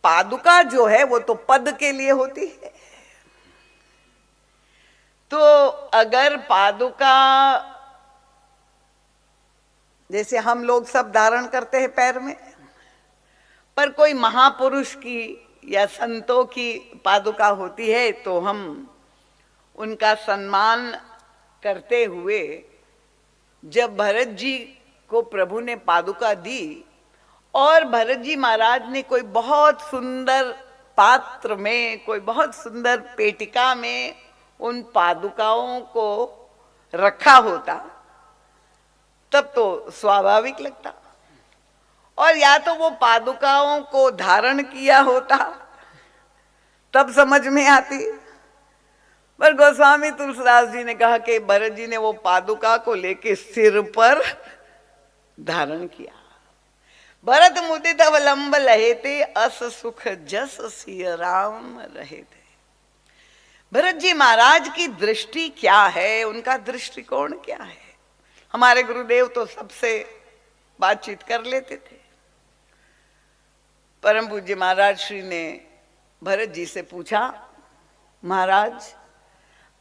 पादुका जो है वो तो पद के लिए होती है। तो अगर पादुका जैसे हम लोग सब धारण करते हैं पैर में, पर कोई महापुरुष की या संतों की पादुका होती है तो हम उनका सम्मान करते हुए जब भरत जी को प्रभु ने पादुका दी और भरत जी महाराज ने कोई बहुत सुंदर पात्र में, कोई बहुत सुंदर पेटिका में उन पादुकाओं को रखा होता तब तो स्वाभाविक लगता, और या तो वो पादुकाओं को धारण किया होता तब समझ में आती। पर गोस्वामी तुलसीदास जी ने कहा कि भरत जी ने वो पादुका को लेके सिर पर धारण किया। भरत मुदित अवलंब लहेते, अस सुख जस सिय राम रहेते। भरत जी महाराज की दृष्टि क्या है, उनका दृष्टिकोण क्या है? हमारे गुरुदेव तो सबसे बातचीत कर लेते थे। परम पूज्य महाराज श्री ने भरत जी से पूछा, महाराज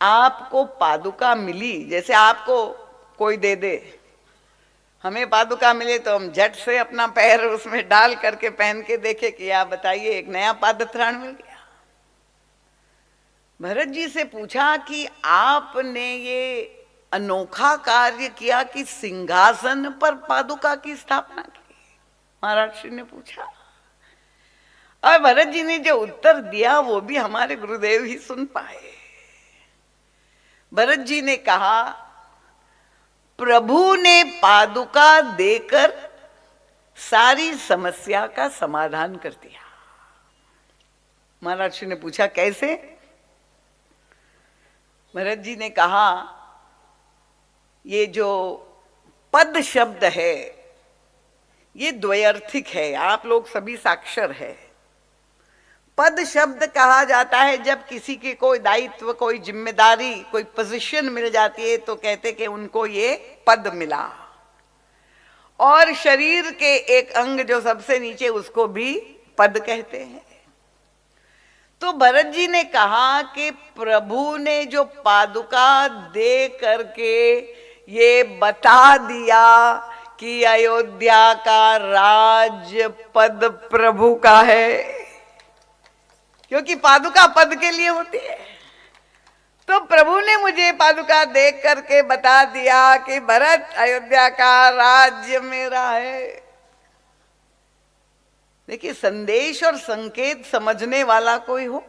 आपको पादुका मिली, जैसे आपको कोई दे दे, हमें पादुका मिले तो हम झट से अपना पैर उसमें डाल करके पहन के देखे कि आप बताइए एक नया पादत्राण मिल गया। भरत जी से पूछा कि आपने ये अनोखा कार्य किया कि सिंहासन पर पादुका की स्थापना की। महाराज श्री ने पूछा और भरत जी ने जो उत्तर दिया वो भी हमारे गुरुदेव ही सुन पाए। भरत जी ने कहा, प्रभु ने पादुका देकर सारी समस्या का समाधान कर दिया। महाराज श्री ने पूछा कैसे? भरत जी ने कहा, ये जो पद शब्द है ये द्वयर्थिक है, आप लोग सभी साक्षर है। पद शब्द कहा जाता है जब किसी के कोई दायित्व, कोई जिम्मेदारी, कोई पोजीशन मिल जाती है तो कहते कि उनको ये पद मिला। और शरीर के एक अंग जो सबसे नीचे उसको भी पद कहते हैं। तो भरत जी ने कहा कि प्रभु ने जो पादुका दे करके ये बता दिया कि अयोध्या का राज पद प्रभु का है, क्योंकि पादुका पद के लिए होती है। तो प्रभु ने मुझे पादुका देख करके बता दिया कि भरत, अयोध्या का राज्य मेरा है। देखिए, संदेश और संकेत समझने वाला कोई हो।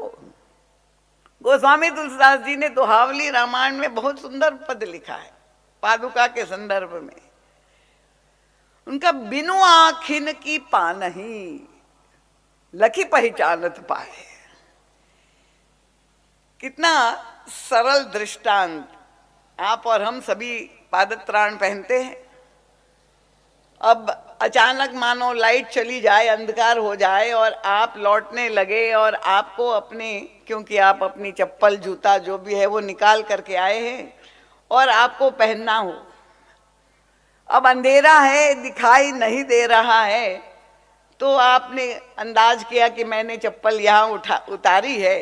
गोस्वामी तुलसीदास जी ने दोहावली रामायण में बहुत सुंदर पद लिखा है पादुका के संदर्भ में। उनका बिनु आखिन की पानही लखी पहचानत पाए। कितना सरल दृष्टांत। आप और हम सभी पादत्राण पहनते हैं। अब अचानक मानो लाइट चली जाए, अंधकार हो जाए और आप लौटने लगे और आपको अपने, क्योंकि आप अपनी चप्पल जूता जो भी है वो निकाल करके आए हैं और आपको पहनना हो। अब अंधेरा है, दिखाई नहीं दे रहा है, तो आपने अंदाज किया कि मैंने चप्पल यहाँ उतारी है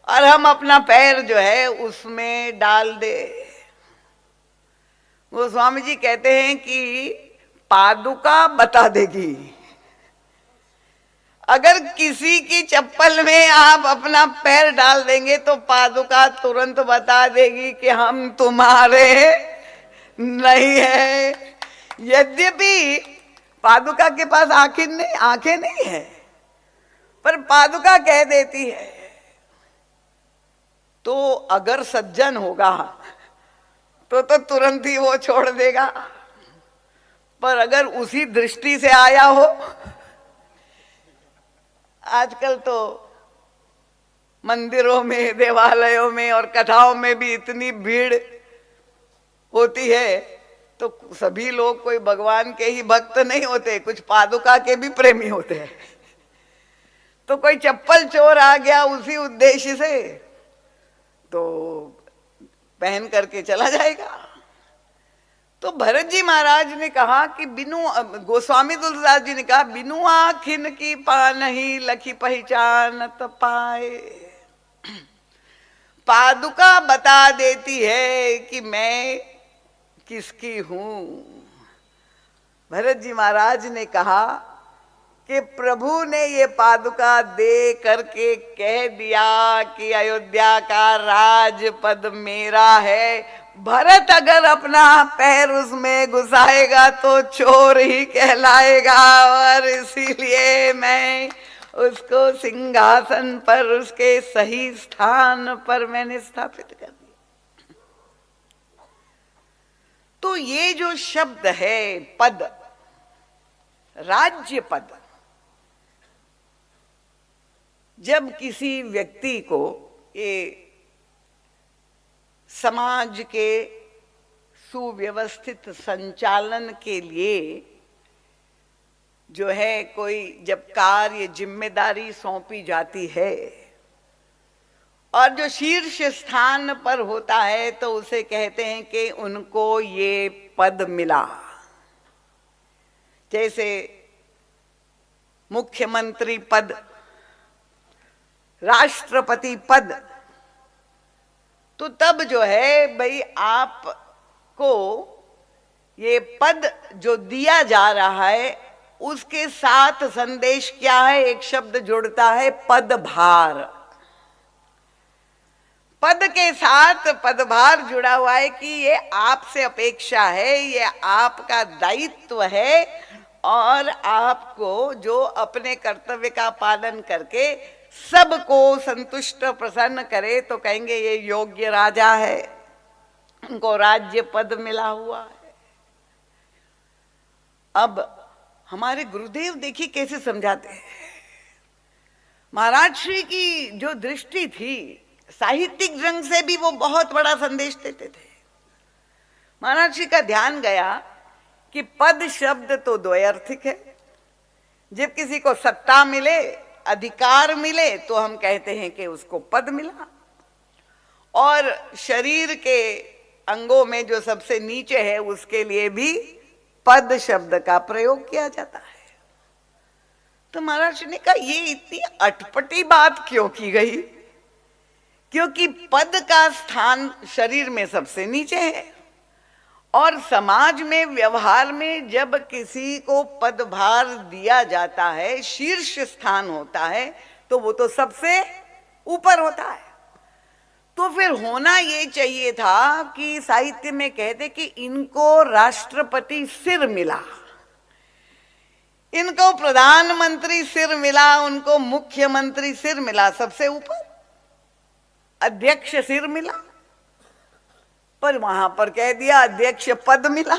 और हम अपना पैर जो है उसमें डाल दे। वो स्वामी जी कहते हैं कि पादुका बता देगी। अगर किसी की चप्पल में आप अपना पैर डाल देंगे तो पादुका तुरंत बता देगी कि हम तुम्हारे नहीं है। यद्यपि पादुका के पास आंखें नहीं है, पर पादुका कह देती है। तो अगर सज्जन होगा तो तुरंत ही वो छोड़ देगा, पर अगर उसी दृष्टि से आया हो, आजकल तो मंदिरों में, देवालयों में और कथाओं में भी इतनी भीड़ होती है, तो सभी लोग कोई भगवान के ही भक्त नहीं होते, कुछ पादुका के भी प्रेमी होते हैं। तो कोई चप्पल चोर आ गया उसी उद्देश्य से तो पहन करके चला जाएगा। तो भरत जी महाराज ने कहा कि बिनु, गोस्वामी तुलसीदास जी ने कहा, बिनु आखिन की पानहि लखी पहचान त पाए। पादुका बता देती है कि मैं किसकी हूं। भरत जी महाराज ने कहा कि प्रभु ने ये पादुका दे करके कह दिया कि अयोध्या का राजपद मेरा है। भरत अगर अपना पैर उसमें घुसाएगा तो चोर ही कहलाएगा, और इसीलिए मैं उसको सिंहासन पर उसके सही स्थान पर मैंने स्थापित कर दिया। तो ये जो शब्द है पद, राज्य पद, जब किसी व्यक्ति को ये समाज के सुव्यवस्थित संचालन के लिए जो है कोई जब कार्य जिम्मेदारी सौंपी जाती है और जो शीर्ष स्थान पर होता है तो उसे कहते हैं कि उनको ये पद मिला। जैसे मुख्यमंत्री पद, राष्ट्रपति पद, तो तब जो है भाई आपको ये पद जो दिया जा रहा है उसके साथ संदेश क्या है, एक शब्द जुड़ता है पदभार। पद के साथ पदभार जुड़ा हुआ है कि ये आपसे अपेक्षा है, ये आपका दायित्व है, और आपको जो अपने कर्तव्य का पालन करके सबको संतुष्ट प्रसन्न करे तो कहेंगे ये योग्य राजा है, उनको राज्य पद मिला हुआ है। अब हमारे गुरुदेव देखिए कैसे समझाते हैं। महाराज श्री की जो दृष्टि थी साहित्यिक रंग से भी वो बहुत बड़ा संदेश देते थे। महाराज श्री का ध्यान गया कि पद शब्द तो द्वयार्थिक है। जब किसी को सत्ता मिले, अधिकार मिले तो हम कहते हैं कि उसको पद मिला, और शरीर के अंगों में जो सबसे नीचे है उसके लिए भी पद शब्द का प्रयोग किया जाता है। तो महाराज ने कहा ये इतनी अटपटी बात क्यों की गई, क्योंकि पद का स्थान शरीर में सबसे नीचे है, और समाज में व्यवहार में जब किसी को पदभार दिया जाता है, शीर्ष स्थान होता है, तो वो तो सबसे ऊपर होता है। तो फिर होना ये चाहिए था कि साहित्य में कहते कि इनको राष्ट्रपति सिर मिला, इनको प्रधानमंत्री सिर मिला, उनको मुख्यमंत्री सिर मिला, सबसे ऊपर अध्यक्ष सिर मिला। पर वहां पर कह दिया अध्यक्ष पद मिला,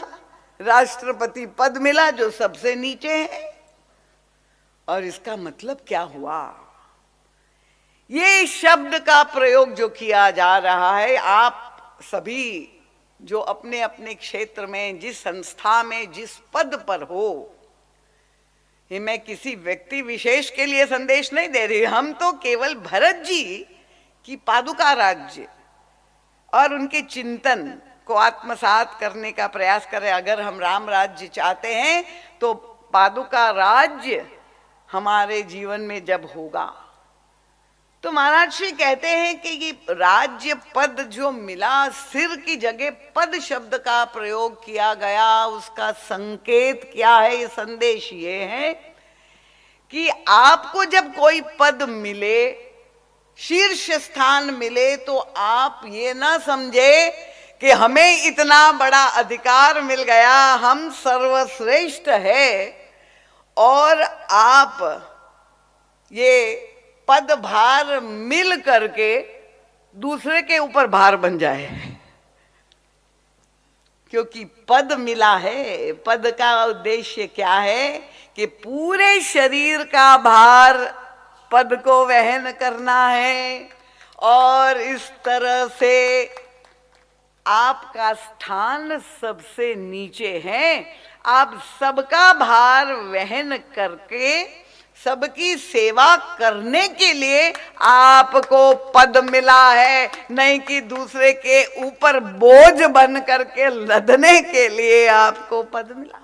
राष्ट्रपति पद मिला जो सबसे नीचे है। और इसका मतलब क्या हुआ? ये शब्द का प्रयोग जो किया जा रहा है, आप सभी जो अपने अपने क्षेत्र में जिस संस्था में जिस पद पर हो, ये मैं किसी व्यक्ति विशेष के लिए संदेश नहीं दे रही, हम तो केवल भरत जी की पादुका राज्य और उनके चिंतन को आत्मसात करने का प्रयास करें। अगर हम राम राज्य चाहते हैं तो पादुका राज्य हमारे जीवन में जब होगा, तो महाराज श्री कहते हैं कि ये राज्य पद जो मिला, सिर की जगह पद शब्द का प्रयोग किया गया, उसका संकेत क्या है? ये संदेश ये है कि आपको जब कोई पद मिले, शीर्ष स्थान मिले, तो आप ये ना समझे कि हमें इतना बड़ा अधिकार मिल गया, हम सर्वश्रेष्ठ है, और आप ये पद भार मिल करके दूसरे के ऊपर भार बन जाए। क्योंकि पद मिला है, पद का उद्देश्य क्या है कि पूरे शरीर का भार पद को वहन करना है, और इस तरह से आपका स्थान सबसे नीचे है। आप सबका भार वहन करके सबकी सेवा करने के लिए आपको पद मिला है, नहीं कि दूसरे के ऊपर बोझ बन करके लदने के लिए आपको पद मिला।